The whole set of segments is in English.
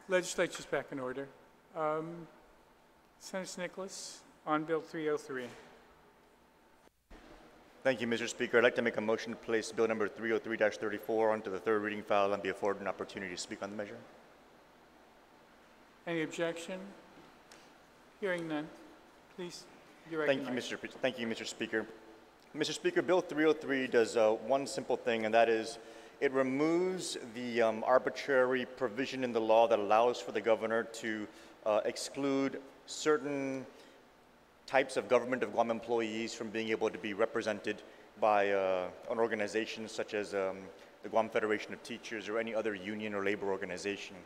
Legislature's back in order. Senator Nicholas, on Bill 303. Thank you, Mr. Speaker. I'd like to make a motion to place Bill number 303-34 onto the third reading file and be afforded an opportunity to speak on the measure. Any objection? Hearing none. Please, you're recognized. Thank you, Mr. Speaker. Mr. Speaker, Bill 303 does one simple thing, and that is it removes the arbitrary provision in the law that allows for the governor to exclude certain types of government of Guam employees from being able to be represented by an organization such as the Guam Federation of Teachers or any other union or labor organization.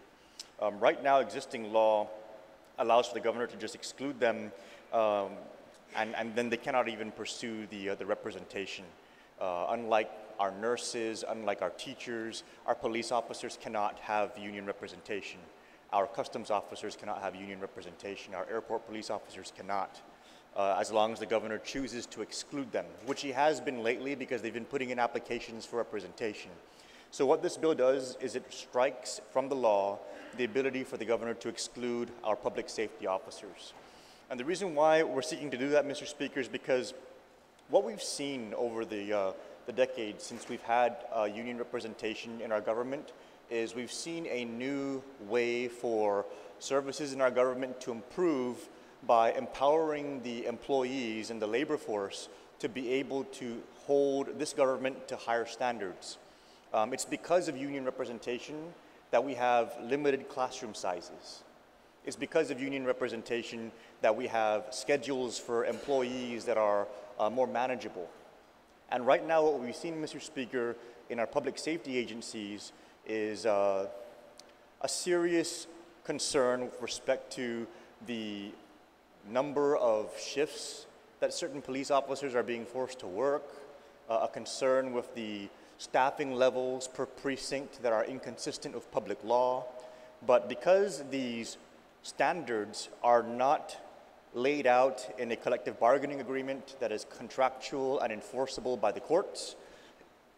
Right now, existing law allows for the governor to just exclude them, and then they cannot even pursue the representation. Unlike our nurses, unlike our teachers, our police officers cannot have union representation. Our customs officers cannot have union representation. Our airport police officers cannot, as long as the governor chooses to exclude them, which he has been lately because they've been putting in applications for representation. So what this bill does is it strikes from the law the ability for the governor to exclude our public safety officers. And the reason why we're seeking to do that, Mr. Speaker, is because what we've seen over the decades since we've had union representation in our government is we've seen a new way for services in our government to improve by empowering the employees and the labor force to be able to hold this government to higher standards. It's because of union representation that we have limited classroom sizes. It's because of union representation that we have schedules for employees that are more manageable. And right now what we've seen, Mr. Speaker, in our public safety agencies is a serious concern with respect to the number of shifts that certain police officers are being forced to work, a concern with the staffing levels per precinct that are inconsistent with public law. But because these standards are not laid out in a collective bargaining agreement that is contractual and enforceable by the courts,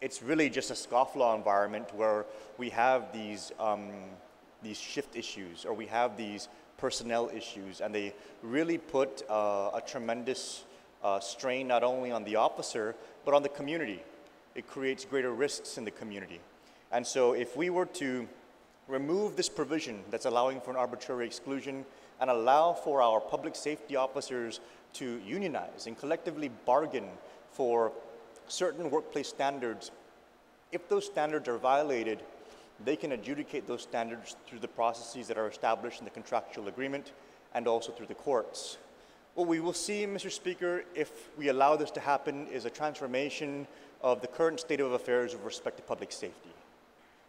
it's really just a scofflaw environment where we have these shift issues or we have these personnel issues, and they really put a tremendous strain not only on the officer but on the community. It creates greater risks in the community. And so if we were to remove this provision that's allowing for an arbitrary exclusion and allow for our public safety officers to unionize and collectively bargain for certain workplace standards, if those standards are violated, they can adjudicate those standards through the processes that are established in the contractual agreement and also through the courts. What we will see, Mr. Speaker, if we allow this to happen is a transformation of the current state of affairs with respect to public safety.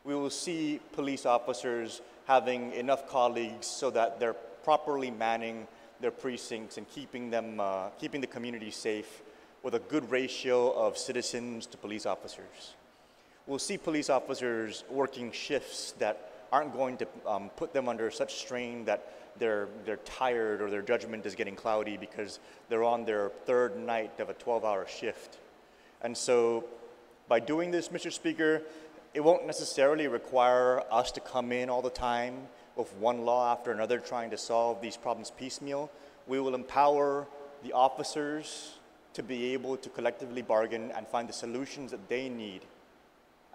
We will see police officers having enough colleagues so that they're properly manning their precincts and keeping the community safe with a good ratio of citizens to police officers. We'll see police officers working shifts that aren't going to put them under such strain that they're tired or their judgment is getting cloudy because they're on their third night of a 12-hour shift. And so by doing this, Mr. Speaker, it won't necessarily require us to come in all the time with one law after another trying to solve these problems piecemeal. We will empower the officers to be able to collectively bargain and find the solutions that they need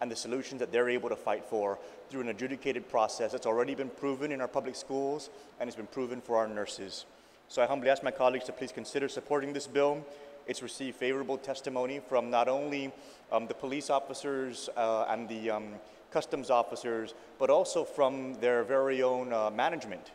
and the solutions that they're able to fight for through an adjudicated process that's already been proven in our public schools and it's been proven for our nurses. So I humbly ask my colleagues to please consider supporting this bill. It's received favorable testimony from not only the police officers and the customs officers, but also from their very own management,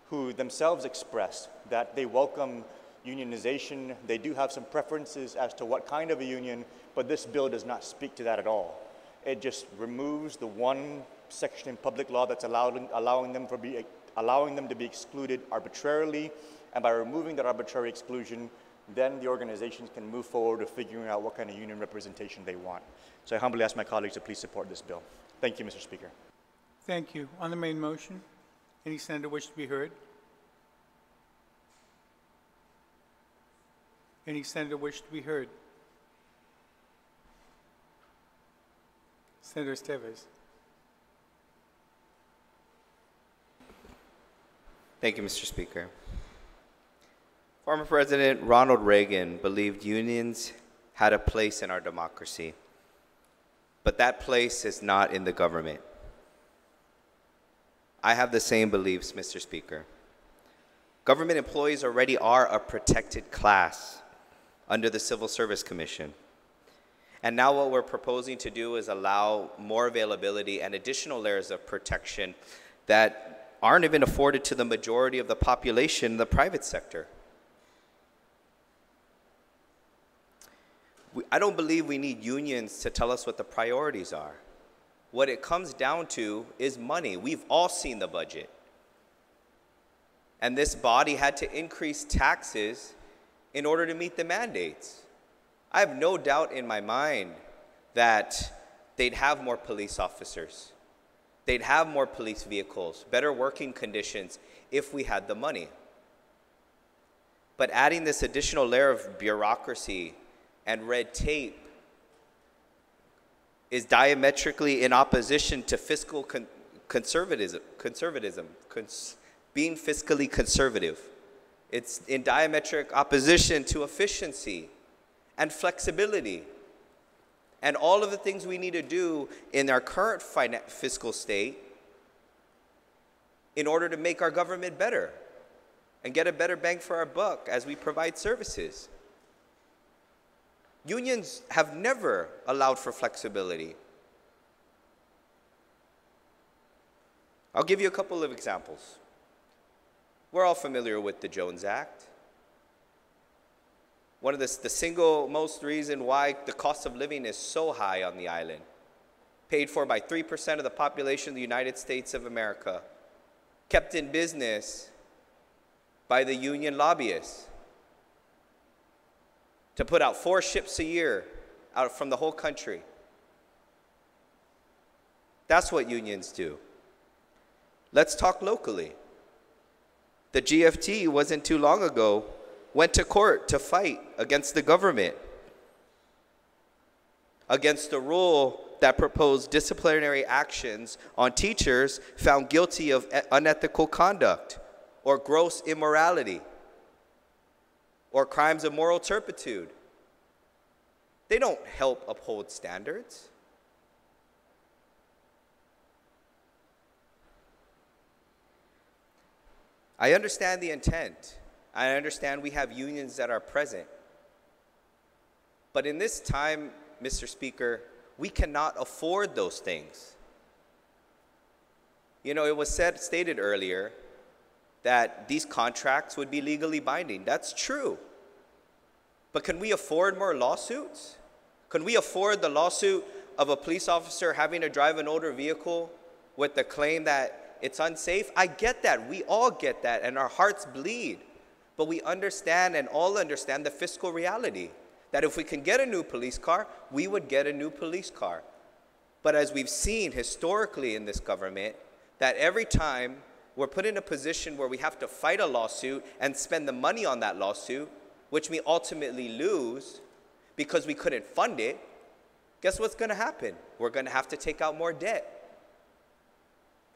who themselves expressed that they welcome unionization. They do have some preferences as to what kind of a union, but this bill does not speak to that at all. It just removes the one section in public law that's allowing them to be excluded arbitrarily, and by removing that arbitrary exclusion, then the organizations can move forward to figuring out what kind of union representation they want. So I humbly ask my colleagues to please support this bill. Thank you, Mr. Speaker. Thank you. On the main motion, any senator wish to be heard? Any senator wish to be heard? Senator Esteves. Thank you, Mr. Speaker. Former President Ronald Reagan believed unions had a place in our democracy, but that place is not in the government. I have the same beliefs, Mr. Speaker. Government employees already are a protected class under the Civil Service Commission. And now what we're proposing to do is allow more availability and additional layers of protection that aren't even afforded to the majority of the population in the private sector. I don't believe we need unions to tell us what the priorities are. What it comes down to is money. We've all seen the budget. And this body had to increase taxes in order to meet the mandates. I have no doubt in my mind that they'd have more police officers. They'd have more police vehicles, better working conditions if we had the money. But adding this additional layer of bureaucracy and red tape is diametrically in opposition to fiscal conservatism, being fiscally conservative. It's in diametric opposition to efficiency and flexibility and all of the things we need to do in our current fiscal state in order to make our government better and get a better bang for our buck as we provide services. Unions have never allowed for flexibility. I'll give you a couple of examples. We're all familiar with the Jones Act. One of the single most reason why the cost of living is so high on the island, paid for by 3% of the population of the United States of America, kept in business by the union lobbyists, to put out 4 ships a year out from the whole country. That's what unions do. Let's talk locally. The GFT wasn't too long ago, went to court to fight against the government, against the rule that proposed disciplinary actions on teachers found guilty of unethical conduct or gross immorality or crimes of moral turpitude. They don't help uphold standards. I understand the intent. I understand we have unions that are present. But in this time, Mr. Speaker, we cannot afford those things. You know, it was stated earlier that these contracts would be legally binding. That's true. But can we afford more lawsuits? Can we afford the lawsuit of a police officer having to drive an older vehicle with the claim that it's unsafe? I get that. We all get that, and our hearts bleed. But we understand and all understand the fiscal reality, that if we can get a new police car, we would get a new police car. But as we've seen historically in this government, that every time we're put in a position where we have to fight a lawsuit and spend the money on that lawsuit, which we ultimately lose because we couldn't fund it, guess what's going to happen? We're going to have to take out more debt.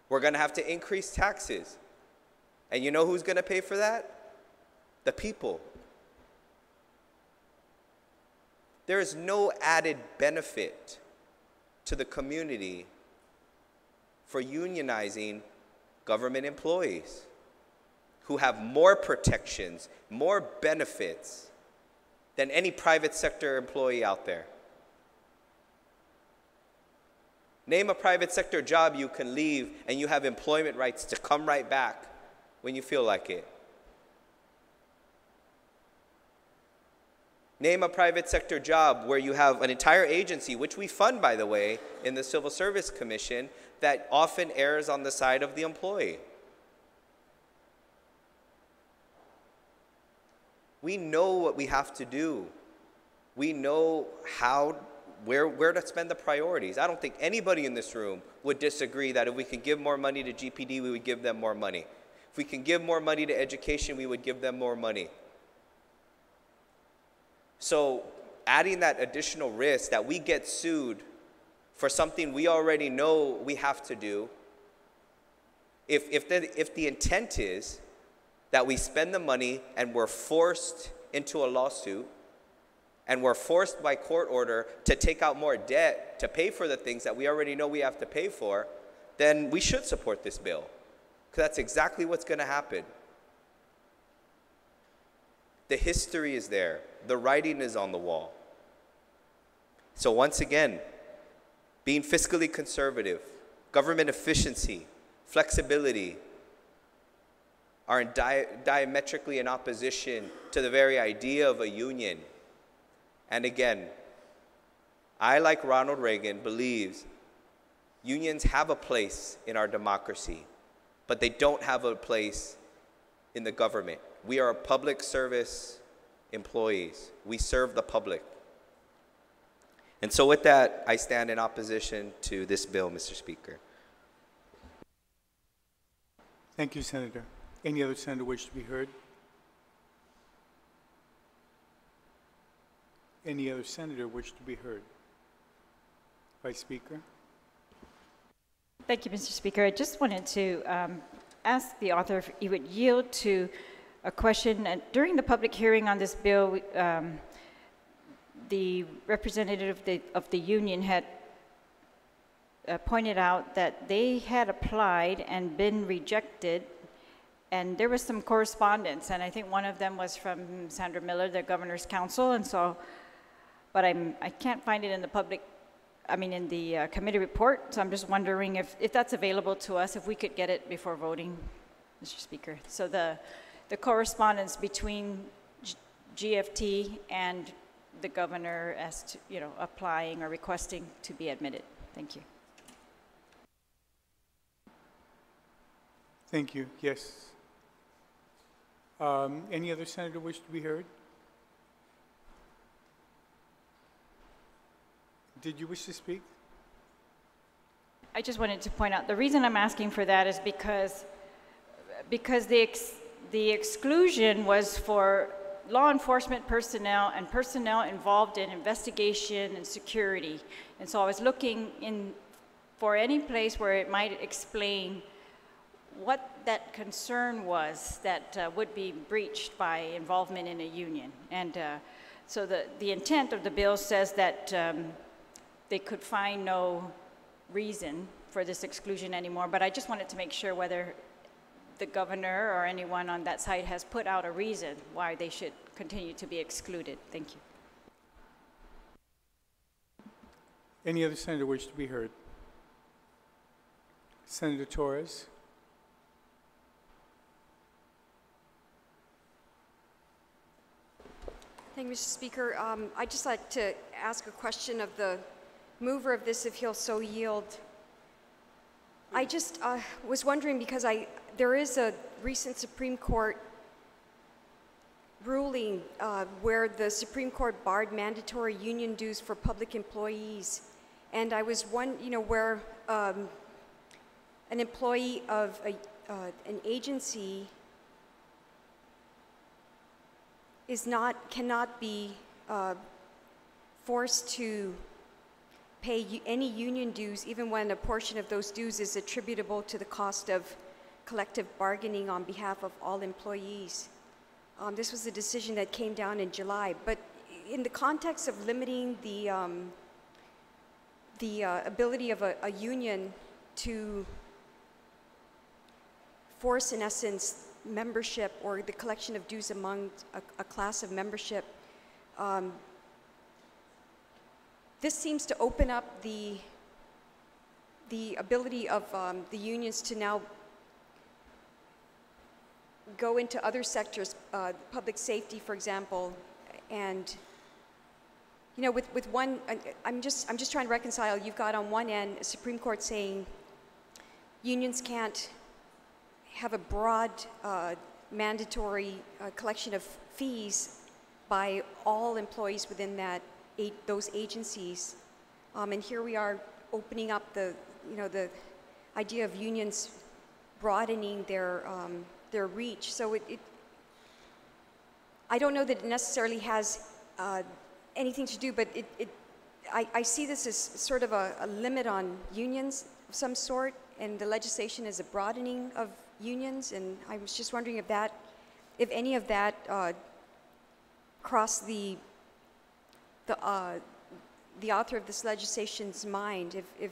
We're going to have to increase taxes. And you know who's going to pay for that? The people. There is no added benefit to the community for unionizing government employees who have more protections, more benefits than any private sector employee out there. Name a private sector job you can leave and you have employment rights to come right back when you feel like it. Name a private sector job where you have an entire agency, which we fund, by the way, in the Civil Service Commission, that often errs on the side of the employee. We know what we have to do. We know where to spend the priorities. I don't think anybody in this room would disagree that if we could give more money to GPD, we would give them more money. If we can give more money to education, we would give them more money. So adding that additional risk that we get sued for something we already know we have to do, if the intent is that we spend the money and we're forced into a lawsuit and we're forced by court order to take out more debt to pay for the things that we already know we have to pay for, then we should support this bill, because that's exactly what's going to happen. The history is there. The writing is on the wall. So once again, being fiscally conservative, government efficiency, flexibility are diametrically in opposition to the very idea of a union. And again, I, like Ronald Reagan, believes unions have a place in our democracy, but they don't have a place in the government. We are public service employees. We serve the public. And so with that, I stand in opposition to this bill, Mr. Speaker. Thank you, Senator. Any other senator wish to be heard? Any other senator wish to be heard? Vice Speaker. Thank you, Mr. Speaker. I just wanted to ask the author if he would yield to a question. During the public hearing on this bill, the representative of the union had pointed out that they had applied and been rejected, and there was some correspondence, and I think one of them was from Sandra Miller, the governor's counsel, and so, but I can't find it in the committee report, so I'm just wondering if that's available to us, if we could get it before voting, Mr. Speaker. So the correspondence between GFT and the governor as to, applying or requesting to be admitted. Thank you. Thank you. Yes. Any other senator wish to be heard? Did you wish to speak? I just wanted to point out, the reason I'm asking for that is because the exclusion was for law enforcement personnel and personnel involved in investigation and security. And so I was looking for any place where it might explain what that concern was that would be breached by involvement in a union. And so the intent of the bill says that they could find no reason for this exclusion anymore, but I just wanted to make sure whether the governor or anyone on that side has put out a reason why they should continue to be excluded. Thank you. Any other senator wish to be heard? Senator Torres. Thank you, Mr. Speaker. I'd just like to ask a question of the mover of this, if he'll so yield. I just was wondering, because there is a recent Supreme Court ruling where the Supreme Court barred mandatory union dues for public employees, and I was where an employee of an agency cannot be forced to pay any union dues, even when a portion of those dues is attributable to the cost of collective bargaining on behalf of all employees. This was a decision that came down in July, but in the context of limiting the ability of a union to force, in essence, membership or the collection of dues among a class of membership, this seems to open up the ability of the unions to now go into other sectors, public safety, for example, and with one, I'm just trying to reconcile. You've got on one end a Supreme Court saying unions can't have a broad mandatory collection of fees by all employees within those agencies, and here we are opening up the idea of unions broadening their reach. So I don't know that it necessarily has anything to do, but I see this as sort of a limit on unions of some sort, and the legislation is a broadening of unions, and I was just wondering if that if any of that crossed the author of this legislation's mind, if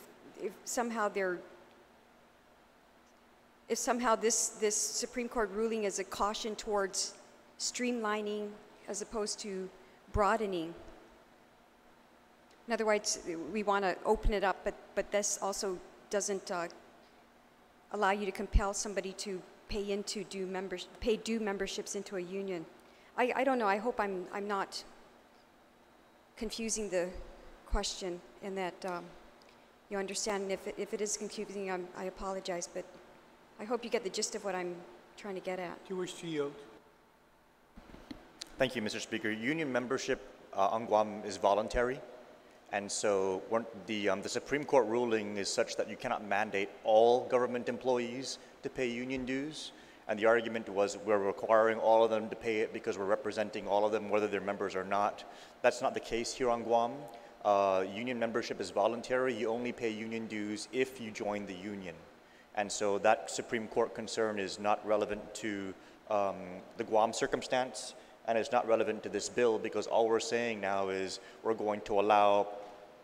somehow this Supreme Court ruling is a caution towards streamlining as opposed to broadening. In other words, we want to open it up, but this also doesn't allow you to compel somebody to pay due memberships into a union. I don't know. I hope I'm not confusing the question, and that you understand. And if it is confusing, I apologize. But I hope you get the gist of what I'm trying to get at. Do you wish to yield? Thank you, Mr. Speaker. Union membership on Guam is voluntary. And so the Supreme Court ruling is such that you cannot mandate all government employees to pay union dues. And the argument was we're requiring all of them to pay it because we're representing all of them, whether they're members or not. That's not the case here on Guam. Union membership is voluntary. You only pay union dues if you join the union. And so that Supreme Court concern is not relevant to the Guam circumstance, and it's not relevant to this bill, because all we're saying now is we're going to allow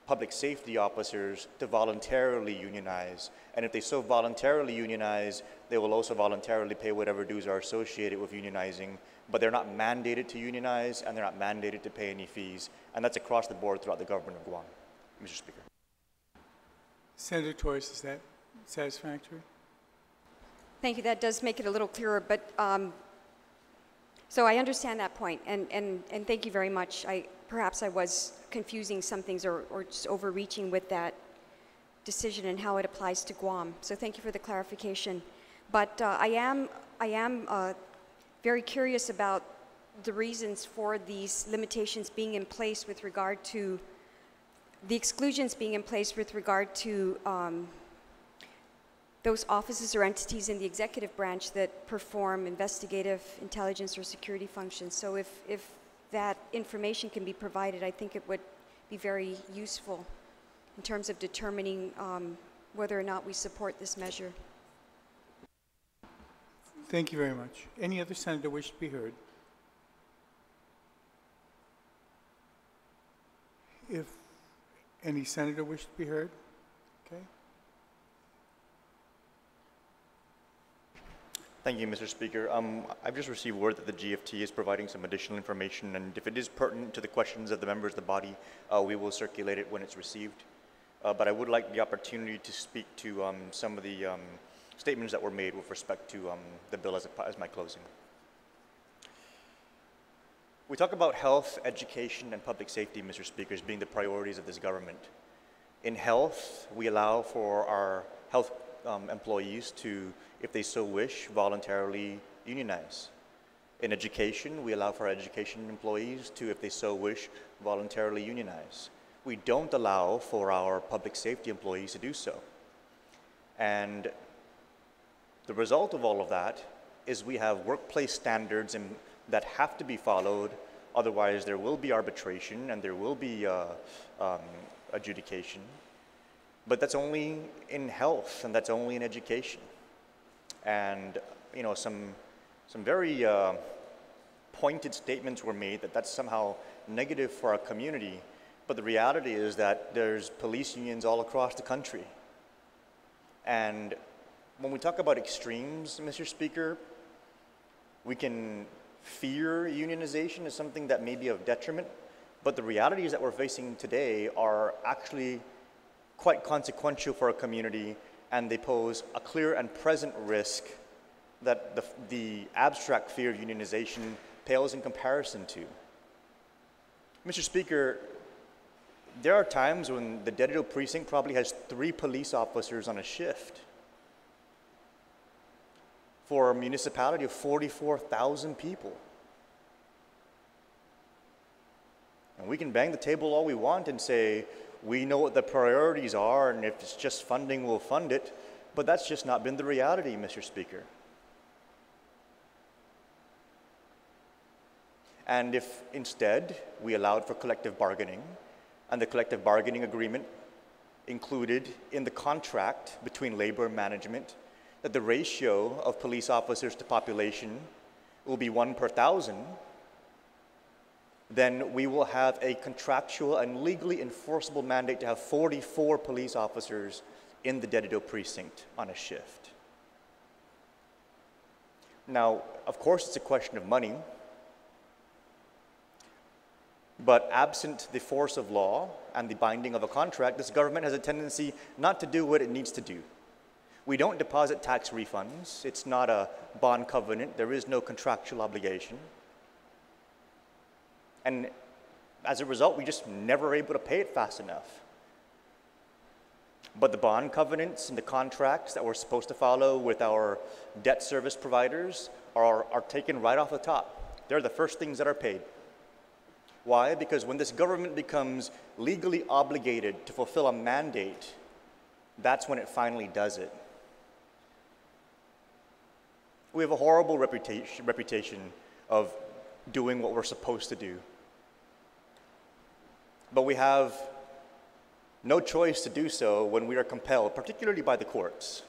public safety officers to voluntarily unionize. And if they so voluntarily unionize, they will also voluntarily pay whatever dues are associated with unionizing, but they're not mandated to unionize, and they're not mandated to pay any fees. And that's across the board throughout the government of Guam, Mr. Speaker. Senator Torres, is that satisfactory? Thank you. That does make it a little clearer. But so I understand that point, and thank you very much. Perhaps I was confusing some things or just overreaching with that decision and how it applies to Guam. So thank you for the clarification. But I am very curious about the reasons for these limitations being in place with regard to the exclusions being in place with regard to those offices or entities in the executive branch that perform investigative, intelligence, or security functions. So if that information can be provided, I think it would be very useful in terms of determining whether or not we support this measure. Thank you very much. Any other senator wish to be heard? If any senator wish to be heard, okay. Thank you, Mr. Speaker. I've just received word that the GFT is providing some additional information, and if it is pertinent to the questions of the members of the body, we will circulate it when it's received. But I would like the opportunity to speak to some of the statements that were made with respect to the bill as my closing. We talk about health, education, and public safety, Mr. Speaker, as being the priorities of this government. In health, we allow for our health employees to, if they so wish, voluntarily unionize. In education, we allow for our education employees to, if they so wish, voluntarily unionize. We don't allow for our public safety employees to do so. And the result of all of that is we have workplace standards that have to be followed, otherwise there will be arbitration and there will be adjudication. But that's only in health, and that's only in education. And some very pointed statements were made that that's somehow negative for our community. But the reality is that there's police unions all across the country. And when we talk about extremes, Mr. Speaker, we can fear unionization as something that may be of detriment, but the realities that we're facing today are actually quite consequential for our community, and they pose a clear and present risk that the abstract fear of unionization pales in comparison to. Mr. Speaker, there are times when the Dedito precinct probably has 3 police officers on a shift for a municipality of 44,000 people. And we can bang the table all we want and say, we know what the priorities are, and if it's just funding, we'll fund it. But that's just not been the reality, Mr. Speaker. And if instead we allowed for collective bargaining, and the collective bargaining agreement included in the contract between labor and management that the ratio of police officers to population will be 1 per 1,000, then we will have a contractual and legally enforceable mandate to have 44 police officers in the Dededo precinct on a shift. Now, of course, it's a question of money, but absent the force of law and the binding of a contract, this government has a tendency not to do what it needs to do. We don't deposit tax refunds. It's not a bond covenant. There is no contractual obligation. And as a result, we just never are able to pay it fast enough. But the bond covenants and the contracts that we're supposed to follow with our debt service providers are taken right off the top. They're the first things that are paid. Why? Because when this government becomes legally obligated to fulfill a mandate, that's when it finally does it. We have a horrible reputation of doing what we're supposed to do. But we have no choice to do so when we are compelled, particularly by the courts.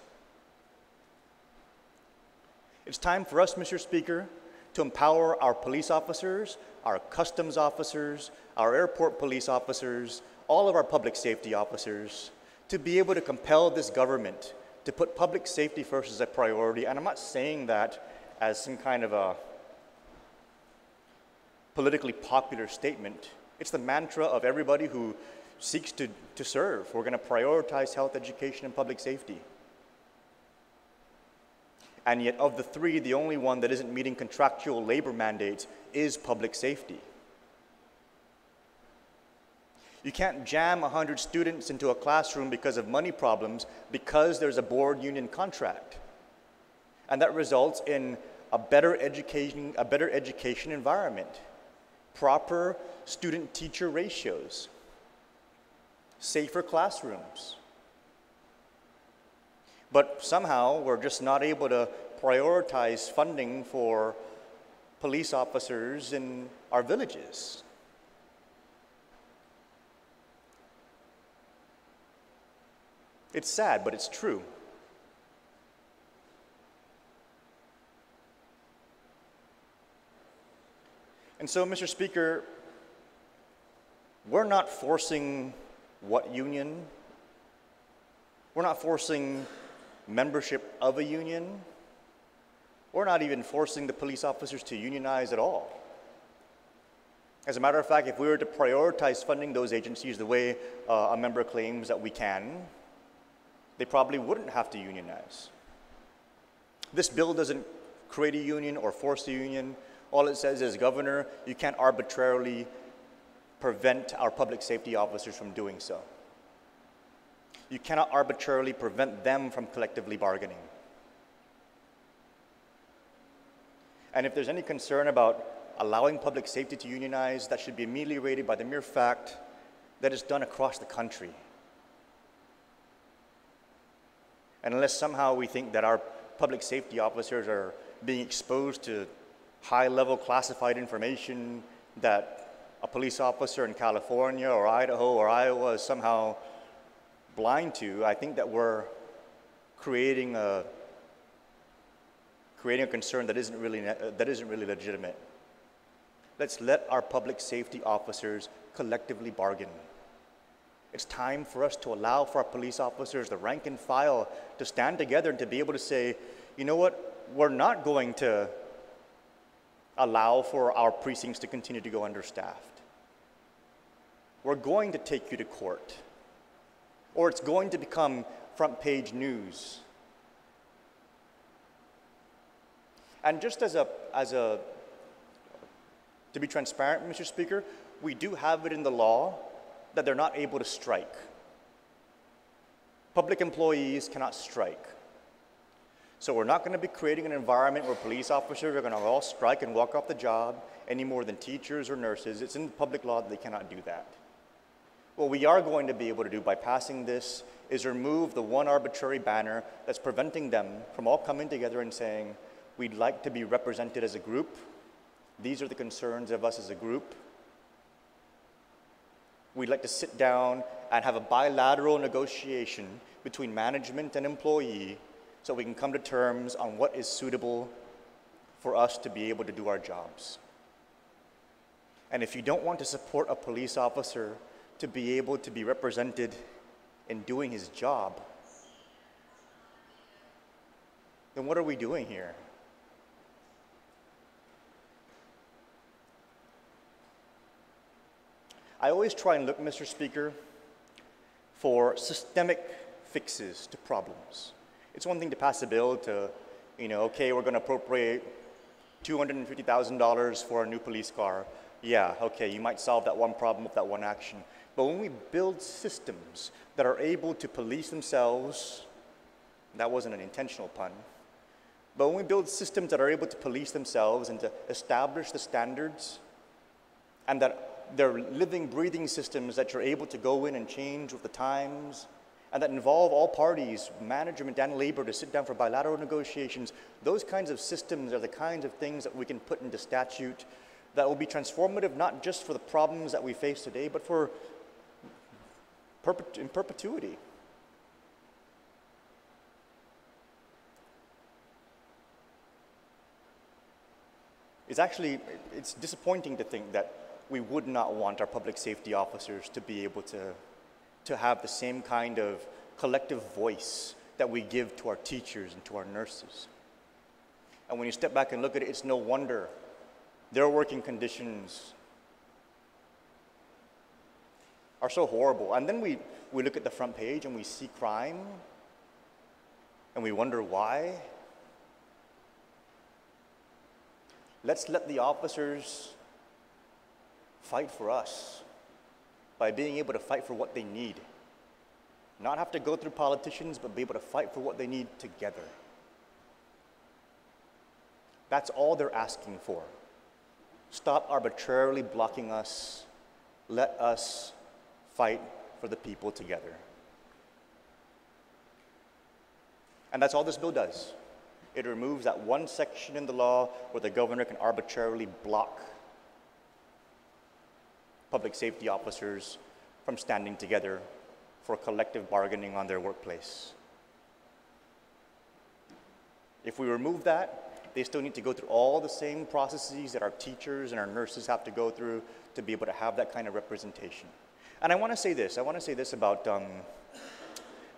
It's time for us, Mr. Speaker, to empower our police officers, our customs officers, our airport police officers, all of our public safety officers, to be able to compel this government to put public safety first as a priority. And I'm not saying that as some kind of a politically popular statement. It's the mantra of everybody who seeks to serve. We're going to prioritize health, education, and public safety. And yet, of the three, the only one that isn't meeting contractual labor mandates is public safety. You can't jam 100 students into a classroom because of money problems because there's a board union contract. And that results in a better education environment, proper student-teacher ratios, safer classrooms. But somehow we're just not able to prioritize funding for police officers in our villages. It's sad, but it's true. And so, Mr. Speaker, we're not forcing what union? We're not forcing membership of a union. We're not even forcing the police officers to unionize at all. As a matter of fact, if we were to prioritize funding those agencies the way a member claims that we can, they probably wouldn't have to unionize. This bill doesn't create a union or force a union. All it says is, Governor, you can't arbitrarily prevent our public safety officers from doing so. You cannot arbitrarily prevent them from collectively bargaining. And if there's any concern about allowing public safety to unionize, that should be ameliorated by the mere fact that it's done across the country. And unless somehow we think that our public safety officers are being exposed to high-level classified information that a police officer in California or Idaho or Iowa is somehow blind to, I think that we're creating a concern that isn't really legitimate. Let's let our public safety officers collectively bargain. It's time for us to allow for our police officers, the rank and file, to stand together and to be able to say, you know what, we're not going to allow for our precincts to continue to go understaffed. We're going to take you to court, or it's going to become front page news. And just to be transparent, Mr. Speaker, we do have it in the law that they're not able to strike. Public employees cannot strike. So we're not going to be creating an environment where police officers are going to all strike and walk off the job any more than teachers or nurses. It's in the public law that they cannot do that. What we are going to be able to do by passing this is remove the one arbitrary banner that's preventing them from all coming together and saying, we'd like to be represented as a group. These are the concerns of us as a group. We'd like to sit down and have a bilateral negotiation between management and employee so we can come to terms on what is suitable for us to be able to do our jobs. And if you don't want to support a police officer to be able to be represented in doing his job, then what are we doing here? I always try and look, Mr. Speaker, for systemic fixes to problems. It's one thing to pass a bill to, okay, we're going to appropriate $250,000 for a new police car. Yeah, okay, you might solve that one problem with that one action. But when we build systems that are able to police themselves, that wasn't an intentional pun, but when we build systems that are able to police themselves and to establish the standards, and that they're living, breathing systems that you're able to go in and change with the times, and that involve all parties, management and labor, to sit down for bilateral negotiations, those kinds of systems are the kinds of things that we can put into statute that will be transformative, not just for the problems that we face today, but for in perpetuity. It's disappointing to think that we would not want our public safety officers to be able to have the same kind of collective voice that we give to our teachers and to our nurses. And when you step back and look at it, it's no wonder their working conditions are so horrible. And then we look at the front page and we see crime and we wonder why. Let's let the officers fight for us by being able to fight for what they need. Not have to go through politicians, but be able to fight for what they need together. That's all they're asking for. Stop arbitrarily blocking us. Let us fight for the people together. And that's all this bill does. It removes that one section in the law where the governor can arbitrarily block public safety officers from standing together for collective bargaining on their workplace. If we remove that, they still need to go through all the same processes that our teachers and our nurses have to go through to be able to have that kind of representation. And I want to say this about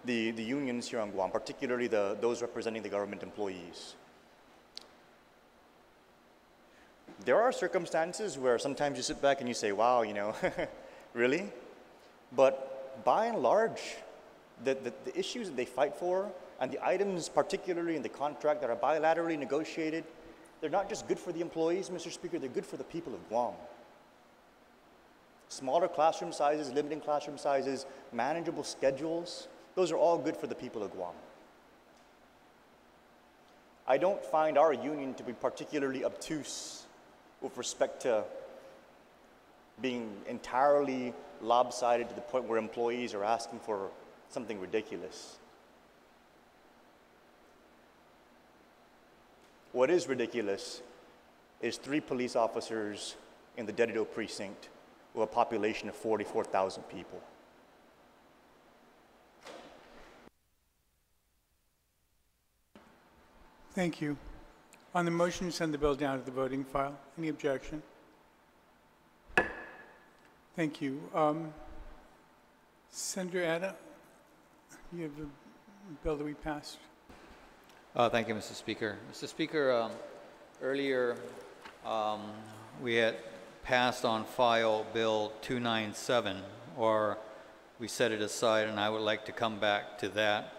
the unions here on Guam, particularly those representing the government employees. There are circumstances where sometimes you sit back and you say, wow, really? But by and large, the issues that they fight for and the items, particularly in the contract, that are bilaterally negotiated, they're not just good for the employees, Mr. Speaker, they're good for the people of Guam. Smaller classroom sizes, limiting classroom sizes, manageable schedules, those are all good for the people of Guam. I don't find our union to be particularly obtuse with respect to being entirely lopsided to the point where employees are asking for something ridiculous. What is ridiculous is 3 police officers in the Dedido precinct with a population of 44,000 people. Thank you. On the motion to send the bill down to the voting file, any objection? Thank you. Senator Ada, you have the bill that we passed. Thank you, Mr. Speaker. Mr. Speaker, earlier we had passed on file Bill 297, or we set it aside, and I would like to come back to that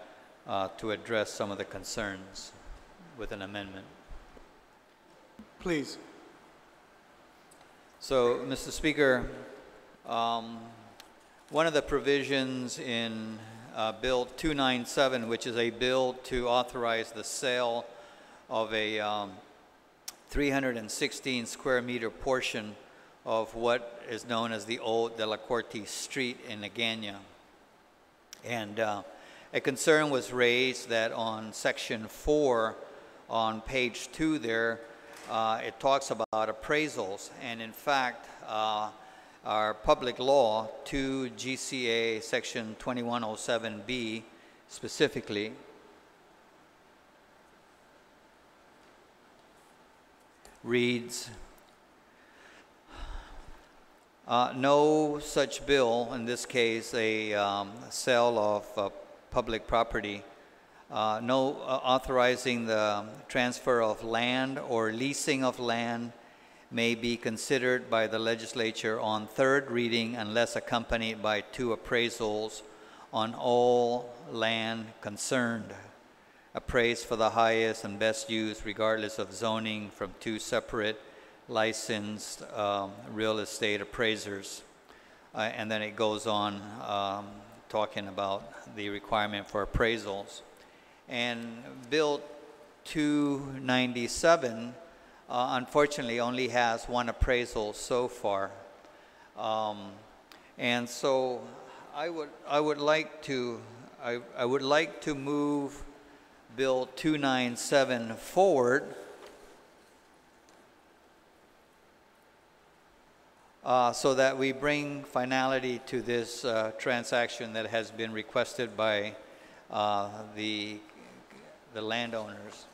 to address some of the concerns with an amendment. Please. So, Mr. Speaker, one of the provisions in Bill 297, which is a bill to authorize the sale of a 316 square meter portion of what is known as the old De La Corte Street in Agana. And a concern was raised that on section 4 on page 2 there, it talks about appraisals, and in fact, our public law 2 GCA section 2107B specifically reads, no such bill, in this case a sale of public property, no authorizing the transfer of land or leasing of land may be considered by the legislature on third reading unless accompanied by 2 appraisals on all land concerned, appraised for the highest and best use regardless of zoning from 2 separate licensed real estate appraisers. And then it goes on talking about the requirement for appraisals. And Bill 297 unfortunately only has 1 appraisal so far. And so I would like to move Bill 297 forward so that we bring finality to this transaction that has been requested by the landowners.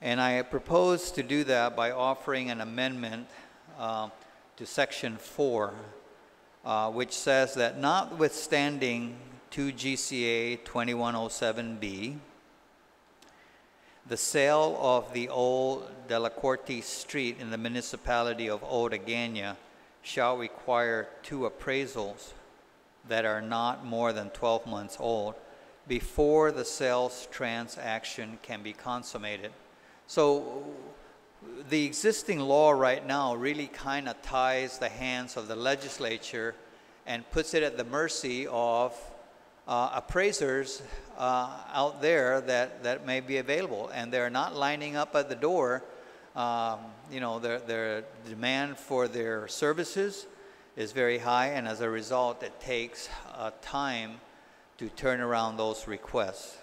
And I propose to do that by offering an amendment to Section 4, which says that notwithstanding 2 GCA 2107B, the sale of the old De La Corte Street in the municipality of Otagana shall require 2 appraisals that are not more than 12 months old before the sales transaction can be consummated. So the existing law right now really kind of ties the hands of the legislature and puts it at the mercy of appraisers out there that may be available, and they're not lining up at the door. You know, their demand for their services is very high, and as a result, it takes time to turn around those requests.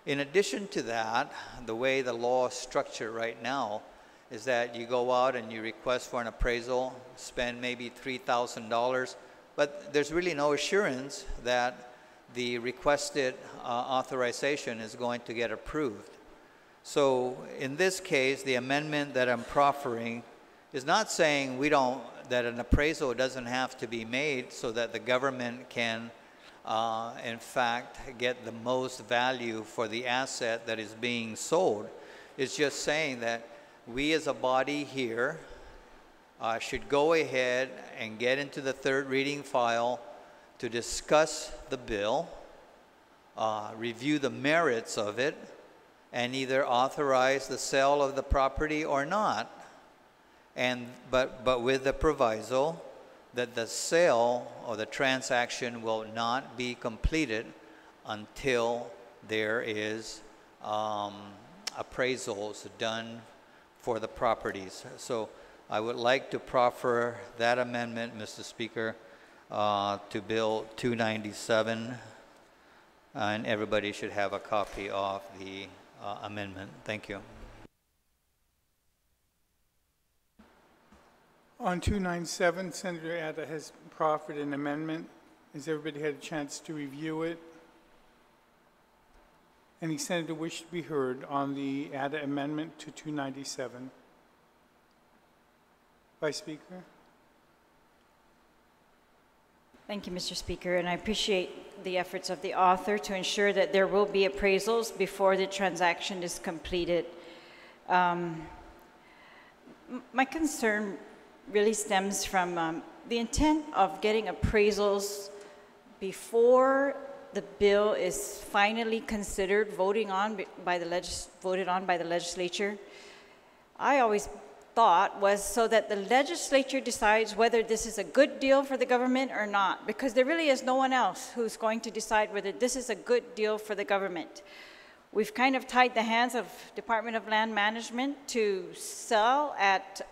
In addition to that, the way the law is structured right now is that you go out and you request for an appraisal, spend maybe $3,000, but there's really no assurance that the requested authorization is going to get approved. So in this case, the amendment that I'm proffering is not saying that an appraisal doesn't have to be made so that the government can in fact get the most value for the asset that is being sold. It's just saying that we as a body here should go ahead and get into the third reading file to discuss the bill, review the merits of it, and either authorize the sale of the property or not, but with the proviso that the sale or the transaction will not be completed until there is appraisals done for the properties. So I would like to proffer that amendment, Mr. Speaker, to Bill 297, and everybody should have a copy of the amendment. Thank you. On 297, Senator Atta has proffered an amendment. Has everybody had a chance to review it? Any senator wish to be heard on the Atta amendment to 297? Vice Speaker? Thank you, Mr. Speaker, and I appreciate the efforts of the author to ensure that there will be appraisals before the transaction is completed. My concern really stems from the intent of getting appraisals before the bill is finally considered, voted on by the legislature. I always thought was so that the legislature decides whether this is a good deal for the government or not, because there really is no one else who's going to decide whether this is a good deal for the government. We've kind of tied the hands of Department of Land Management to sell at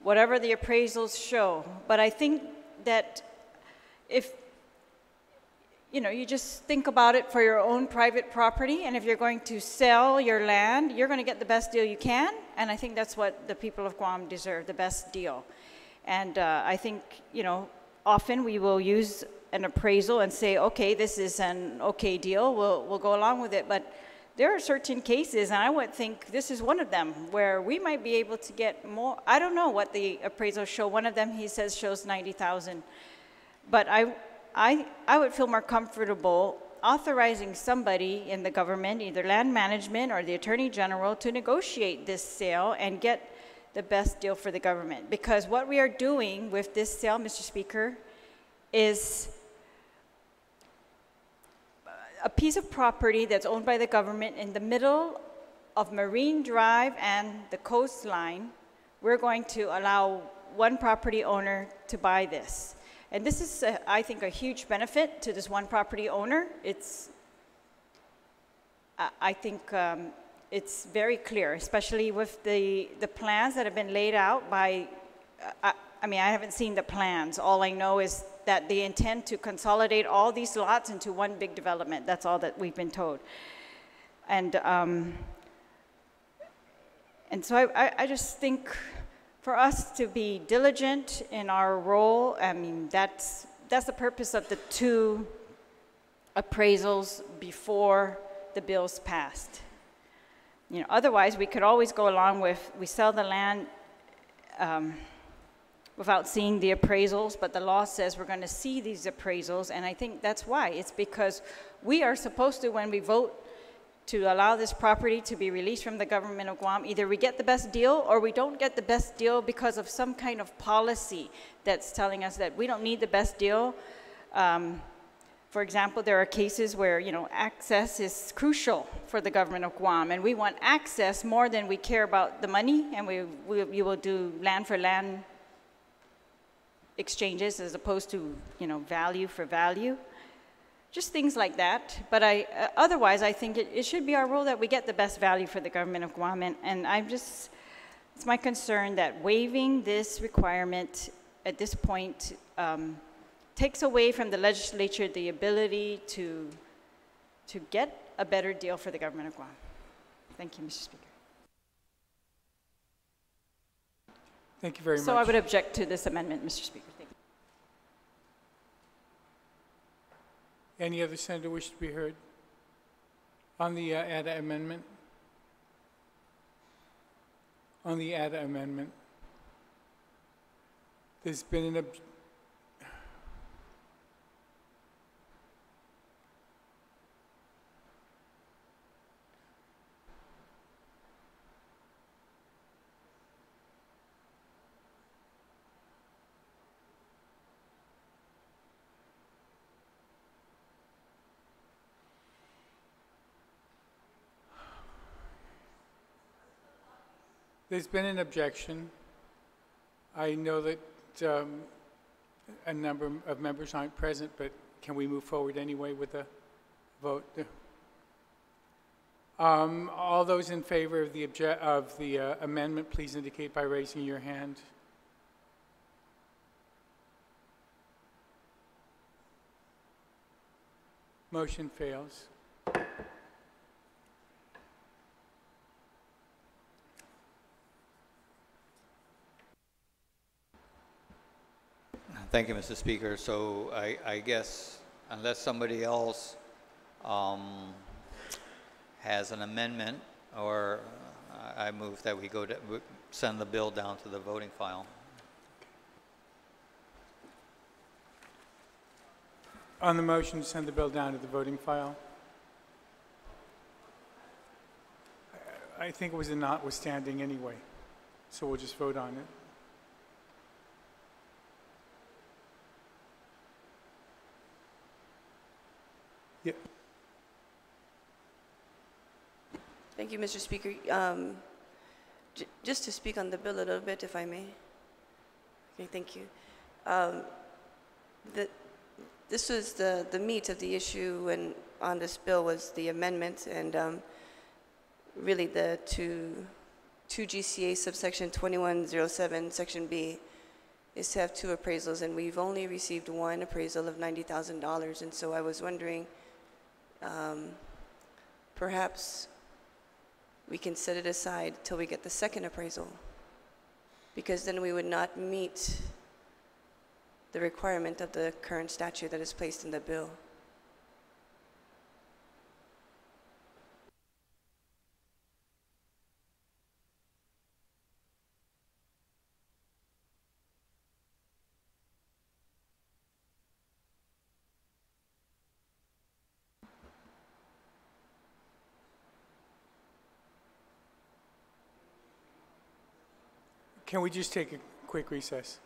whatever the appraisals show. But I think that if, you just think about it for your own private property, and if you're going to sell your land, you're going to get the best deal you can, and I think that's what the people of Guam deserve, the best deal. And I think, often we will use an appraisal and say, okay, this is an okay deal, we'll go along with it, but there are certain cases, and I would think this is one of them, where we might be able to get more. I don't know what the appraisals show. One of them, he says, shows 90,000. But I would feel more comfortable authorizing somebody in the government, either land management or the Attorney General, to negotiate this sale and get the best deal for the government. Because what we are doing with this sale, Mr. Speaker, is a piece of property that's owned by the government in the middle of Marine Drive and the coastline. We're going to allow one property owner to buy this. And this is, I think, a huge benefit to this one property owner. I think it's very clear, especially with the plans that have been laid out by, I mean, I haven't seen the plans. All I know is that they intend to consolidate all these lots into one big development. That's all that we've been told. And so I just think for us to be diligent in our role, I mean, that's the purpose of the 2 appraisals before the bill's passed. You know, otherwise we could always go along with, we sell the land without seeing the appraisals, but the law says we're going to see these appraisals, and I think that's why. It's because we are supposed to, when we vote to allow this property to be released from the government of Guam, either we get the best deal or we don't get the best deal because of some kind of policy that's telling us that we don't need the best deal. For example, there are cases where, you know, access is crucial for the government of Guam, and we want access more than we care about the money, and we will do land for land exchanges as opposed to, you know, value for value. Just things like that. But otherwise, I think it should be our role that we get the best value for the government of Guam. And it's my concern that waiving this requirement at this point takes away from the legislature the ability to get a better deal for the government of Guam. Thank you, Mr. Speaker. Thank you very much. So I would object to this amendment, Mr. Speaker. Thank you. Any other senator wish to be heard on the ADA amendment? On the ADA amendment, there's been an There's been an objection. I know that a number of members aren't present, but can we move forward anyway with the vote? All those in favor of the amendment, please indicate by raising your hand. Motion fails. Thank you, Mr. Speaker. So I guess unless somebody else has an amendment, or I move that we send the bill down to the voting file. On the motion to send the bill down to the voting file, I think it was a notwithstanding anyway, so we'll just vote on it. Yeah. Thank you, Mr. Speaker. Just to speak on the bill a little bit, if I may. Okay, thank you. This was the meat of the issue and on this bill was the amendment, and really the 2 GCA subsection 2107 section B is to have 2 appraisals, and we've only received 1 appraisal of $90,000, and so I was wondering, perhaps we can set it aside till we get the 2nd appraisal, because then we would not meet the requirement of the current statute that is placed in the bill. Can we just take a quick recess?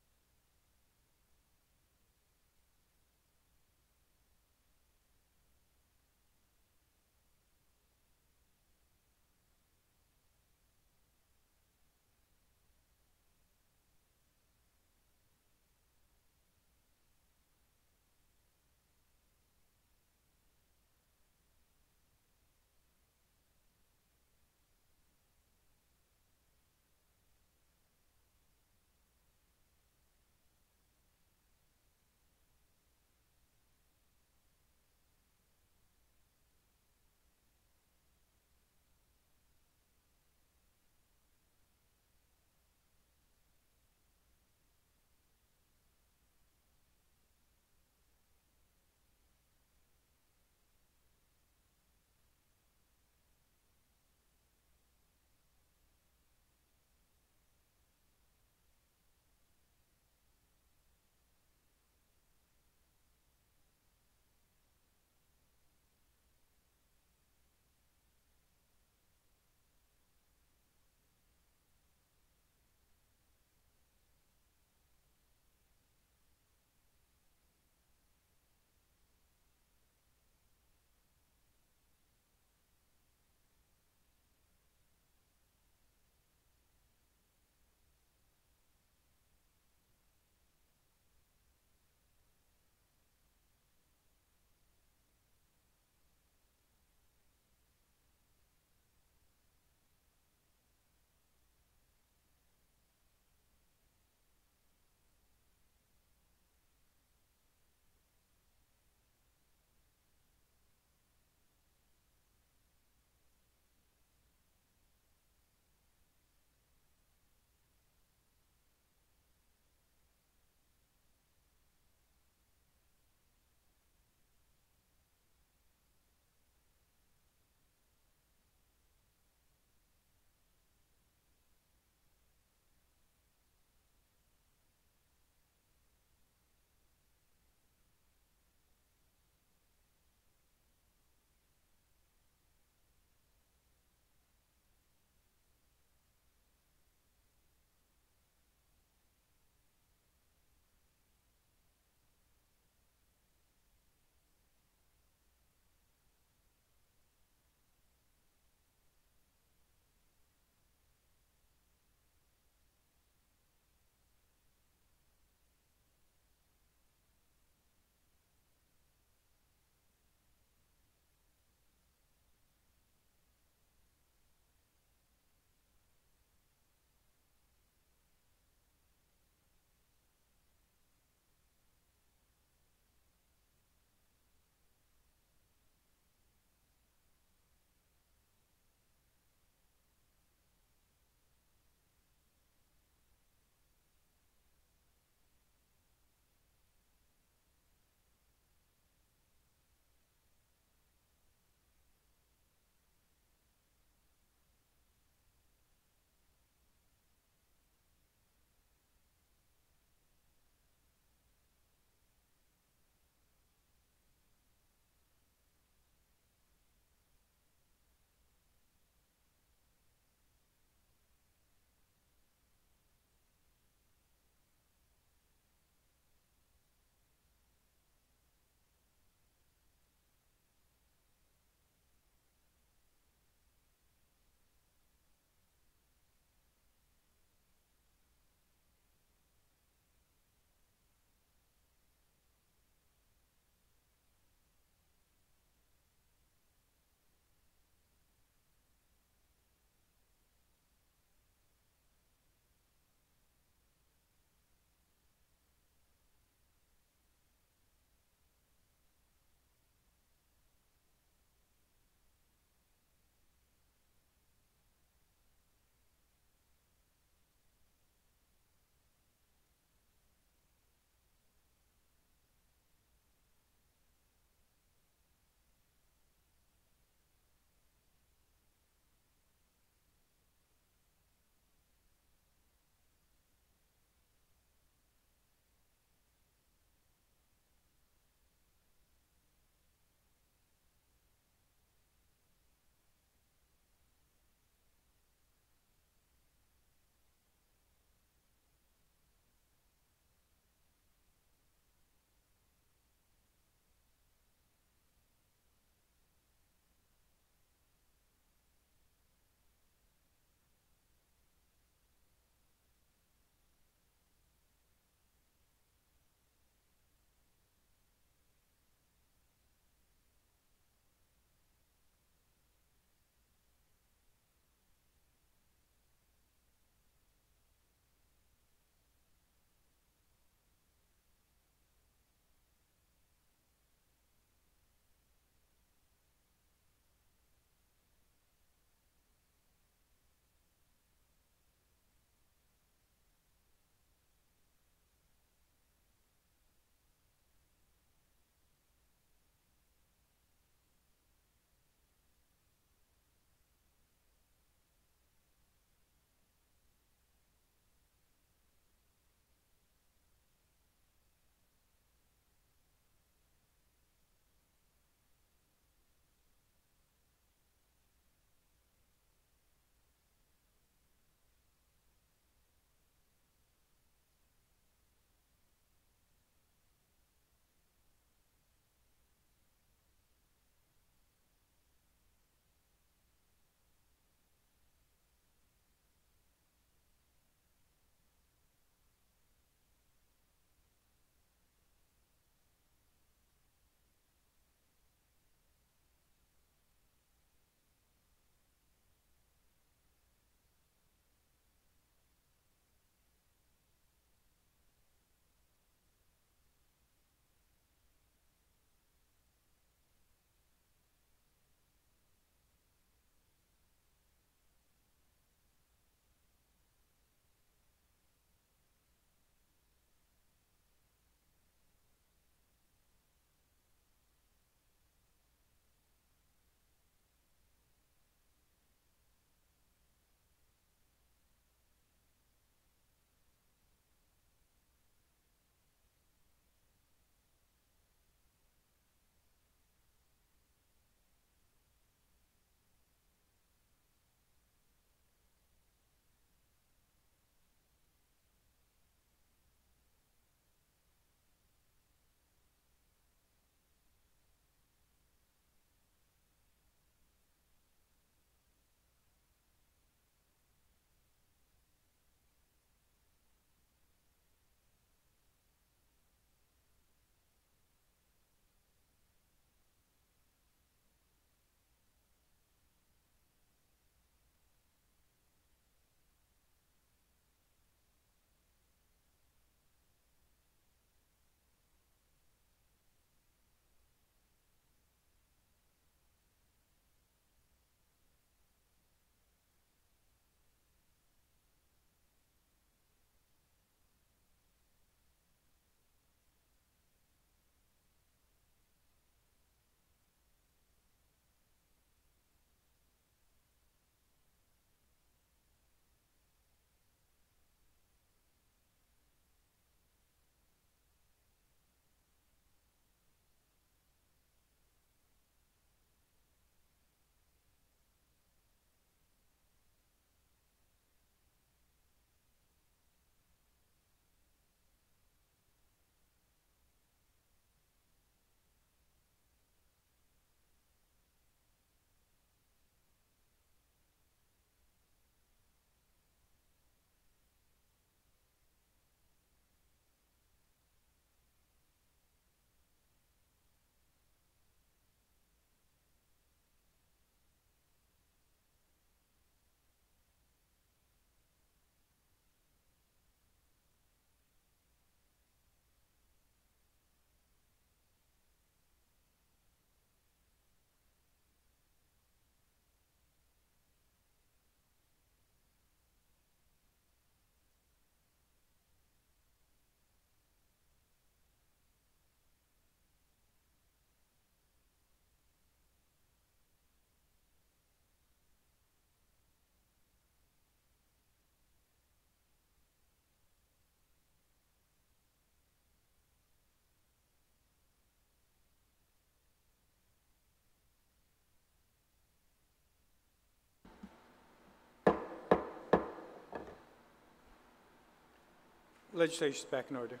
legislation's back in order.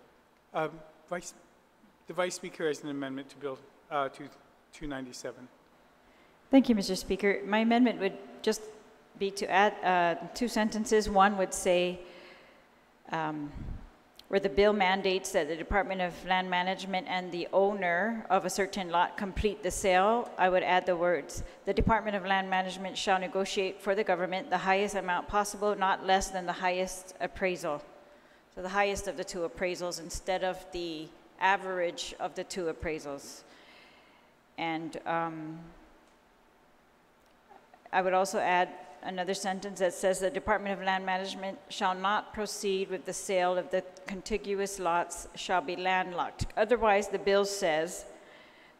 The Vice Speaker has an amendment to Bill 297. Thank you, Mr. Speaker. My amendment would just be to add 2 sentences. One would say, where the bill mandates that the Department of Land Management and the owner of a certain lot complete the sale, I would add the words, the Department of Land Management shall negotiate for the government the highest amount possible, not less than the highest appraisal. So the highest of the 2 appraisals instead of the average of the 2 appraisals. And I would also add another sentence that says the Department of Land Management shall not proceed with the sale of the contiguous lots shall be landlocked. Otherwise, the bill says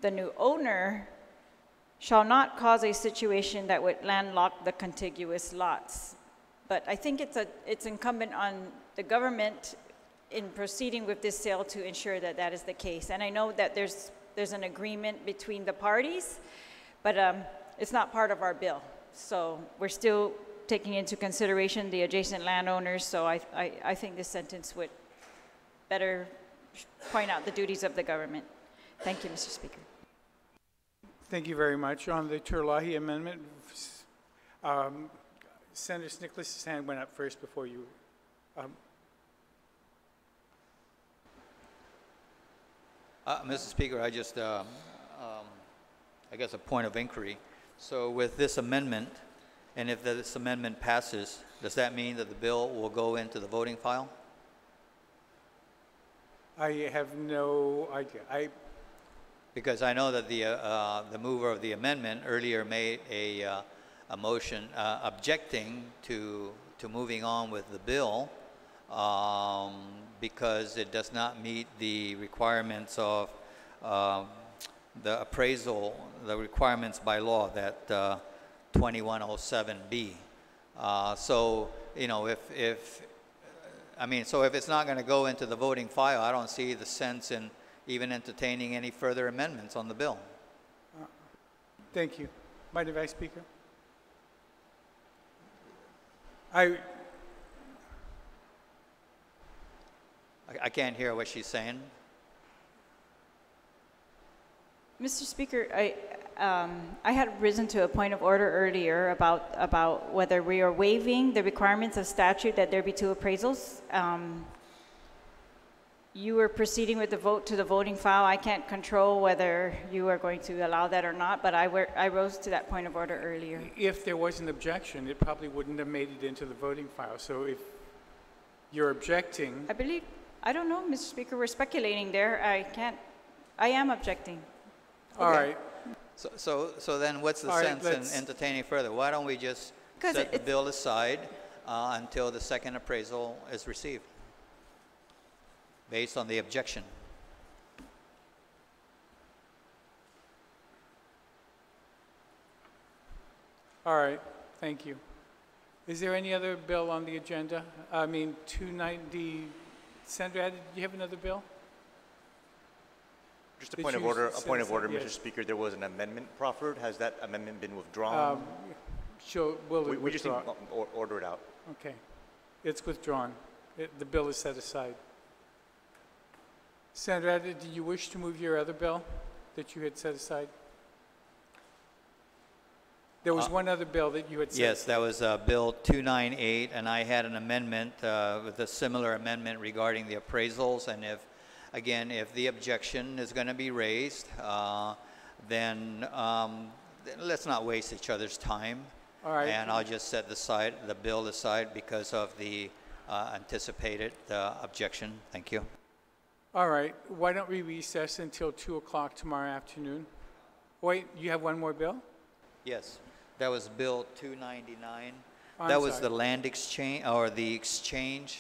the new owner shall not cause a situation that would landlock the contiguous lots. But I think it's incumbent on the government in proceeding with this sale to ensure that that is the case. And I know that there's an agreement between the parties, but it's not part of our bill. So we're still taking into consideration the adjacent landowners, so I think this sentence would better point out the duties of the government. Thank you, Mr. Speaker. Thank you very much. On the Turlahi amendment, Senator Nicholas's hand went up first before you. Mr. Speaker, I just, I guess a point of inquiry. So with this amendment, and if this amendment passes, does that mean that the bill will go into the voting file? I have no idea. Because I know that the mover of the amendment earlier made a motion objecting to moving on with the bill because it does not meet the requirements of the appraisal, the requirements by law, that 2107B. So, you know, if it's not going to go into the voting file, I don't see the sense in even entertaining any further amendments on the bill. Thank you. Madam Vice Speaker. I can't hear what she's saying. Mr. Speaker, I had risen to a point of order earlier about whether we are waiving the requirements of statute that there be 2 appraisals. You were proceeding with the vote to the voting file. I can't control whether you are going to allow that or not, but I rose to that point of order earlier. If there was an objection, it probably wouldn't have made it into the voting file. So if you're objecting... I don't know, Mr. Speaker, we're speculating there. I am objecting. All right. So then what's the sense in entertaining further? Why don't we just set the bill aside until the second appraisal is received based on the objection? All right. Thank you. Is there any other bill on the agenda? I mean, 290. Senator, do you have another bill? Just a point of order, Mr. Speaker. There was an amendment proffered. Has that amendment been withdrawn? We just need to order it out. Okay. It's withdrawn. The bill is set aside. Senator, do you wish to move your other bill that you had set aside? There was one other bill that you had set Yes, that was Bill 298, and I had an amendment with a similar amendment regarding the appraisals, and if the objection is going to be raised, then let's not waste each other's time. All right. And I'll just set the bill aside because of the anticipated objection. Thank you. All right. Why don't we recess until 2 o'clock tomorrow afternoon? Wait, you have one more bill? Yes. That was Bill 299. I'm that was sorry. the land exchange, or the exchange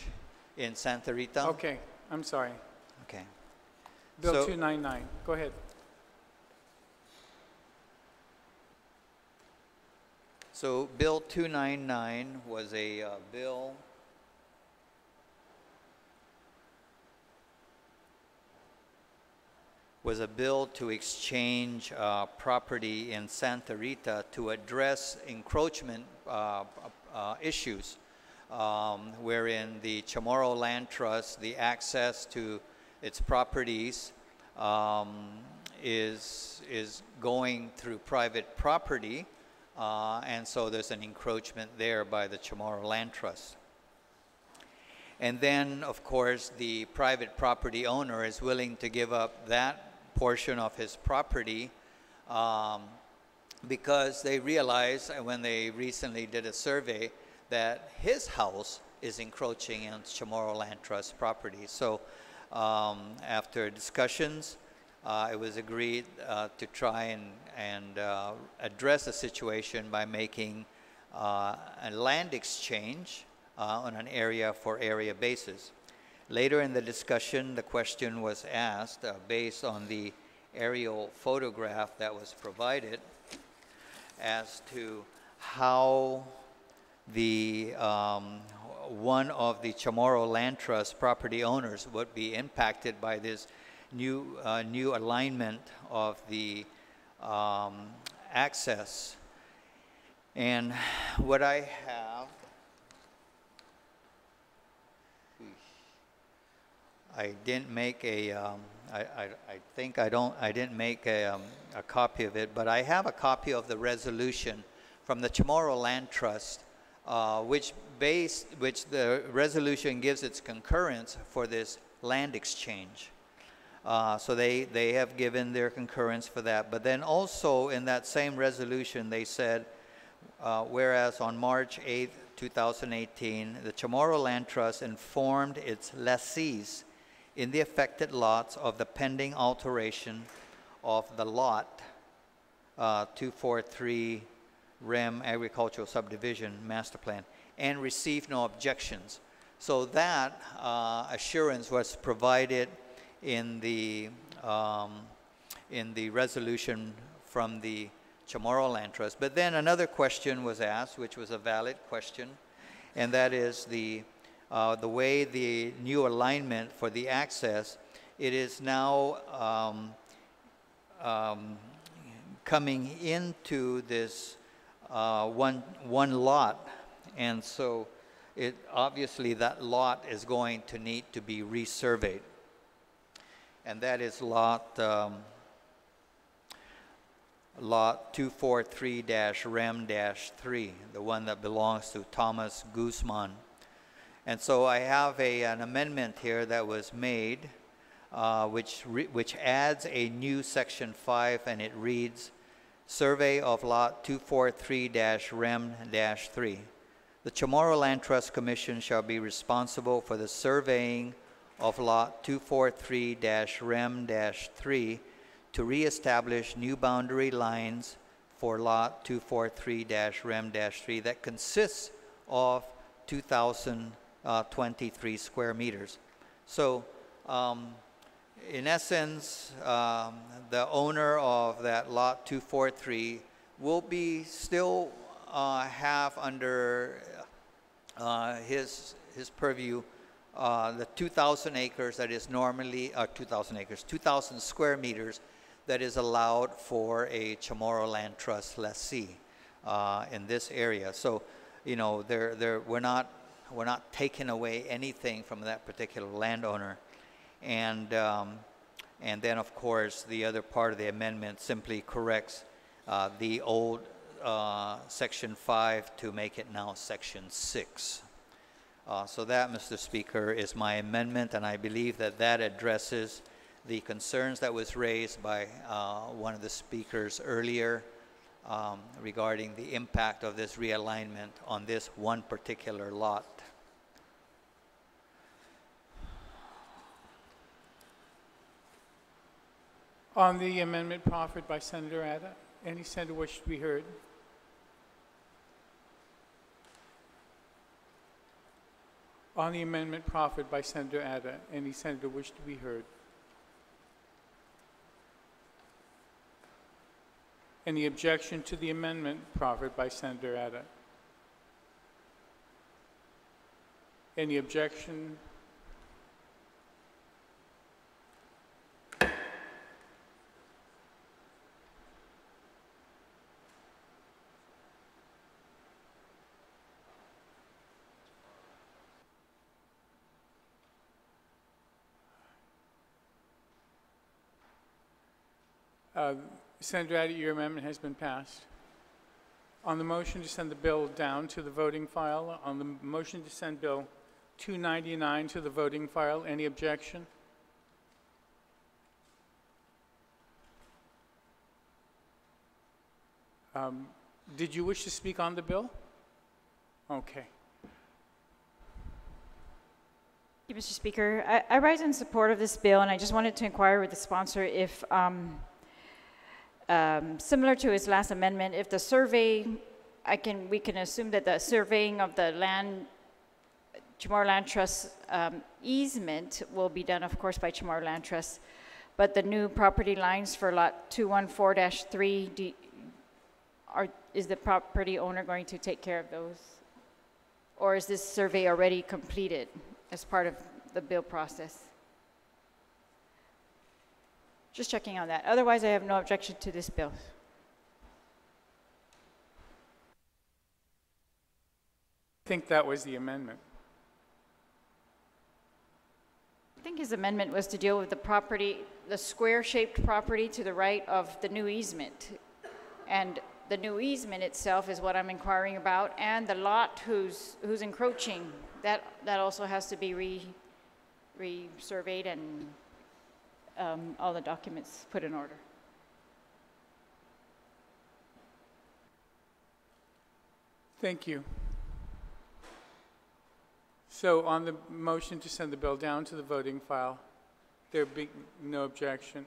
in Santa Rita. Okay. I'm sorry. Okay. Bill So- 299. Go ahead. So Bill 299 was a bill to exchange property in Santa Rita to address encroachment issues wherein the Chamorro Land Trust, the access to its properties is going through private property, and so there's an encroachment there by the Chamorro Land Trust. And then, of course, the private property owner is willing to give up that portion of his property because they realized when they recently did a survey that his house is encroaching on Chamorro Land Trust property. So after discussions, it was agreed to try and address the situation by making a land exchange on an area for area basis. Later in the discussion, the question was asked based on the aerial photograph that was provided as to how the one of the Chamorro Land Trust property owners would be impacted by this new alignment of the access. And what I have, I didn't make a, I think I didn't make a copy of it, but I have a copy of the resolution from the Chamorro Land Trust, which the resolution gives its concurrence for this land exchange. So they have given their concurrence for that. But then also in that same resolution, they said, whereas on March 8th, 2018, the Chamorro Land Trust informed its lessees in the affected lots of the pending alteration of the lot 243 REM Agricultural Subdivision Master Plan and received no objections. So that assurance was provided in the resolution from the Chamorro Land Trust. But then another question was asked, which was a valid question, and that is the way the new alignment for the access, it is now coming into this one lot, and so obviously that lot is going to need to be resurveyed, and that is lot 243-REM-3, the one that belongs to Thomas Guzman. And so I have an amendment here that was made, which adds a new section 5, and it reads, Survey of lot 243-REM-3. The Chamorro Land Trust Commission shall be responsible for the surveying of lot 243-REM-3 to reestablish new boundary lines for lot 243-REM-3 that consists of 2,023 square meters. So in essence, the owner of that lot 243 will be still have under his purview the 2,000 acres that is normally 2,000 square meters that is allowed for a Chamorro Land Trust lessee in this area. So, you know, we're not taking away anything from that particular landowner, and then of course the other part of the amendment simply corrects the old section 5 to make it now section 6. So that, Mr. Speaker, is my amendment, and I believe that that addresses the concerns that was raised by one of the speakers earlier regarding the impact of this realignment on this one particular lot. On the amendment proffered by Senator Atta, any senator wish to be heard? On the amendment proffered by Senator Atta, any senator wish to be heard? Any objection to the amendment proffered by Senator Atta? Any objection? Senator Addie, your amendment has been passed. On the motion to send the bill down to the voting file, on the motion to send Bill 299 to the voting file, any objection? Did you wish to speak on the bill? Okay. Thank you, Mr. Speaker. I rise in support of this bill, and I just wanted to inquire with the sponsor if, similar to his last amendment, if the survey, we can assume that the surveying of the Chamorro Land Trust easement will be done, of course, by Chamorro Land Trust, but the new property lines for lot 214-3, is the property owner going to take care of those? Or is this survey already completed as part of the bill process? Just checking on that. Otherwise, I have no objection to this bill. I think that was the amendment. I think his amendment was to deal with the property, the square-shaped property to the right of the new easement. And the new easement itself is what I'm inquiring about, and the lot who's encroaching, that also has to be re-surveyed and all the documents put in order. Thank you. So on the motion to send the bill down to the voting file, there be no objection.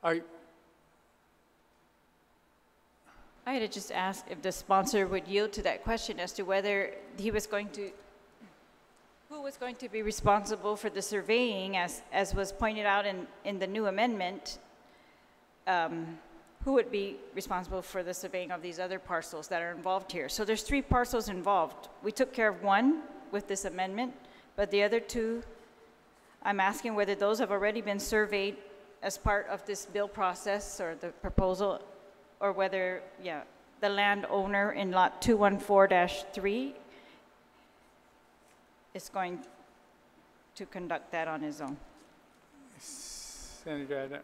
I had to just ask if the sponsor would yield to that question as to whether who was going to be responsible for the surveying, as was pointed out in the new amendment. Who would be responsible for the surveying of these other parcels that are involved here? So there's 3 parcels involved. We took care of one with this amendment, but the other 2, I'm asking whether those have already been surveyed as part of this bill process or the proposal, or whether, the landowner in lot 214-3 is going to conduct that on his own. Senator Addie.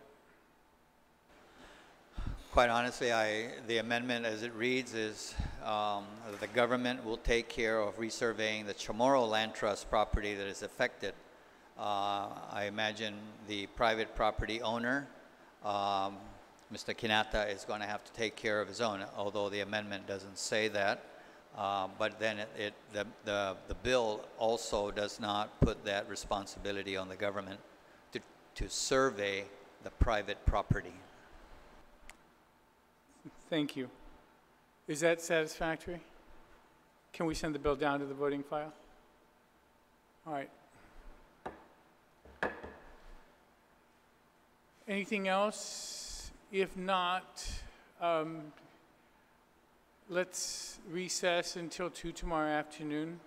Quite honestly, the amendment as it reads is the government will take care of resurveying the Chamorro Land Trust property that is affected. I imagine the private property owner, Mr. Kinata, is going to have to take care of his own, although the amendment doesn't say that. But then the bill also does not put that responsibility on the government to survey the private property. Thank you. Is that satisfactory? Can we send the bill down to the voting file? All right. Anything else? If not, let's recess until 2 tomorrow afternoon.